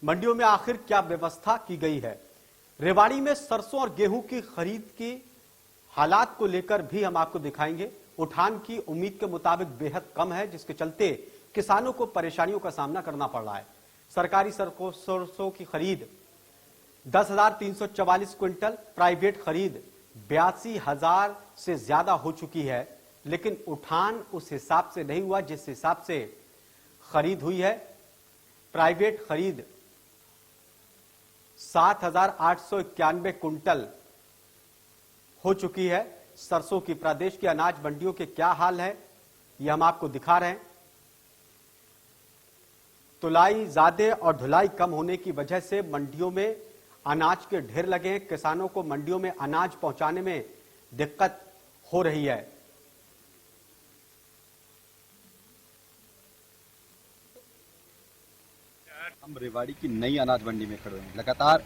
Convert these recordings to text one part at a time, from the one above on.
मंडियों में आखिर क्या व्यवस्था की गई है। रेवाड़ी में सरसों और गेहूं की खरीद की हालात को लेकर भी हम आपको दिखाएंगे। उठान की उम्मीद के मुताबिक बेहद कम है, जिसके चलते किसानों को परेशानियों का सामना करना पड़ रहा है। सरकारी सरसों की खरीद 10,344 क्विंटल, प्राइवेट खरीद 82,000 से ज्यादा हो चुकी है, लेकिन उठान उस हिसाब से नहीं हुआ जिस हिसाब से खरीद हुई है। प्राइवेट खरीद 7,891 क्विंटल हो चुकी है। सरसों की प्रदेश की अनाज मंडियों के क्या हाल है, यह हम आपको दिखा रहे हैं। तुलाई ज्यादा और ढुलाई कम होने की वजह से मंडियों में अनाज के ढेर लगे हैं। किसानों को मंडियों में अनाज पहुंचाने में दिक्कत हो रही है। हम रेवाड़ी की नई अनाज मंडी में खड़े हैं। लगातार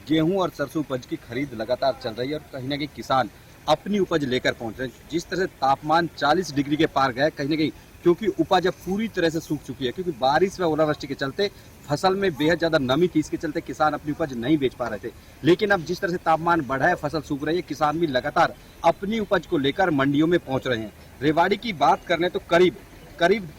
गेहूं और सरसों उपज की खरीद लगातार चल रही है और कहीं ना कहीं किसान अपनी उपज लेकर पहुंच रहे हैं। जिस तरह से तापमान 40 डिग्री के पार गया, कहीं ना कहीं क्योंकि उपज अब पूरी तरह से सूख चुकी है, क्योंकि बारिश व ओलावृष्टि के चलते फसल में बेहद ज्यादा नमी थी, इसके चलते किसान अपनी उपज नहीं बेच पा रहे थे। लेकिन अब जिस तरह से तापमान बढ़ा है, फसल सूख रही है, किसान भी लगातार अपनी उपज को लेकर मंडियों में पहुंच रहे हैं। रेवाड़ी की बात करें तो करीब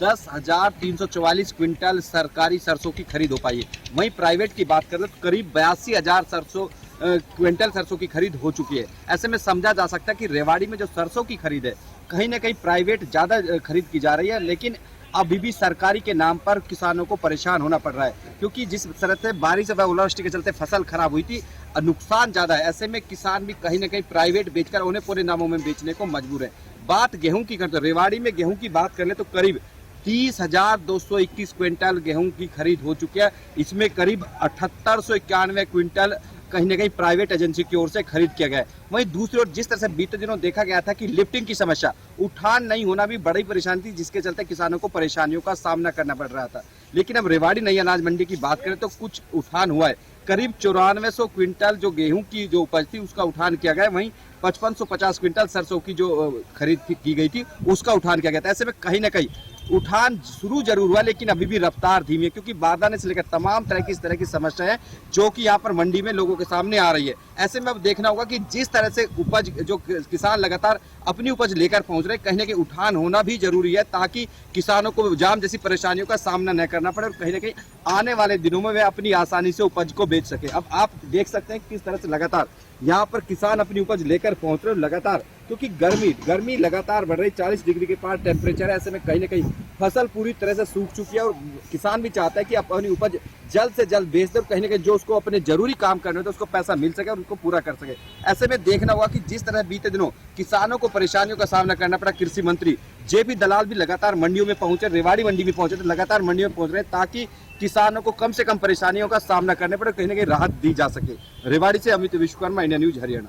10,344 क्विंटल सरकारी सरसों की खरीद हो पाई है। वहीं प्राइवेट की बात करें तो करीब 82,000 क्विंटल सरसों की खरीद हो चुकी है। ऐसे में समझा जा सकता है कि रेवाड़ी में जो सरसों की खरीद है, कहीं ना कहीं प्राइवेट ज्यादा खरीद की जा रही है, लेकिन अभी भी सरकारी के नाम पर किसानों को परेशान होना पड़ रहा है, क्योंकि जिस तरह से बारिश व ओलावृष्टि के चलते फसल खराब हुई थी, नुकसान ज्यादा है। ऐसे में किसान भी कहीं ना कहीं प्राइवेट बेचकर उन्हें पूरे नामों में बेचने को मजबूर है। बात गेहूं की करते, रेवाड़ी में गेहूं की बात कर ले तो करीब 30,221 क्विंटल गेहूं की खरीद हो चुकी है। इसमें करीब 7,891 क्विंटल कहीं ना कहीं प्राइवेट एजेंसी की ओर से खरीद किया गया है। वहीं दूसरी ओर जिस तरह से बीते दिनों देखा गया था कि लिफ्टिंग की समस्या, उठान नहीं होना भी बड़ी परेशानी थी, जिसके चलते किसानों को परेशानियों का सामना करना पड़ रहा था। लेकिन अब रेवाड़ी नई अनाज मंडी की बात करें तो कुछ उठान हुआ है। करीब 9400 क्विंटल जो गेहूं की जो उपज थी उसका उठान किया गया। वहीं 5550 क्विंटल सरसों की जो खरीद की गई थी उसका उठान किया गया था। ऐसे में कहीं ना कहीं उठान शुरू जरूर हुआ, लेकिन अभी भी रफ्तार धीमी है, क्योंकि बारदाने से लेकर तमाम तरह की इस तरह की समस्याएं हैं जो कि यहाँ पर मंडी में लोगों के सामने आ रही है। ऐसे में अब देखना होगा कि जिस तरह से उपज जो किसान लगातार अपनी उपज लेकर पहुंच रहे हैं, कहीं ना कहीं उठान होना भी जरूरी है, ताकि किसानों को जाम जैसी परेशानियों का सामना न करना पड़े और कहीं ना कहीं आने वाले दिनों में वे अपनी आसानी से उपज को बेच सके। अब आप देख सकते हैं किस तरह से लगातार यहाँ पर किसान अपनी उपज लेकर पहुंच रहे हैं लगातार, क्योंकि गर्मी लगातार बढ़ रही, 40 डिग्री के पार टेम्परेचर है। ऐसे में कहीं ना कहीं फसल पूरी तरह से सूख चुकी है और किसान भी चाहता है कि अपनी उपज जल्द से जल्द बेच दे और कहीं ना कहीं जो उसको अपने जरूरी काम करने होते उसको पैसा मिल सके और उनको पूरा कर सके। ऐसे में देखना होगा कि जिस तरह बीते दिनों किसानों को परेशानियों का सामना करना पड़ा, कृषि मंत्री जेपी दलाल भी लगातार मंडियों में पहुंचे, रेवाड़ी मंडी में पहुंचे, तो लगातार मंडियों में पहुंच रहे हैं ताकि किसानों को कम से कम परेशानियों का सामना करने पड़े, कहीं ना कहीं राहत दी जा सके। रेवाड़ी से अमित विश्वकर्मा, इंडिया न्यूज, हरियाणा।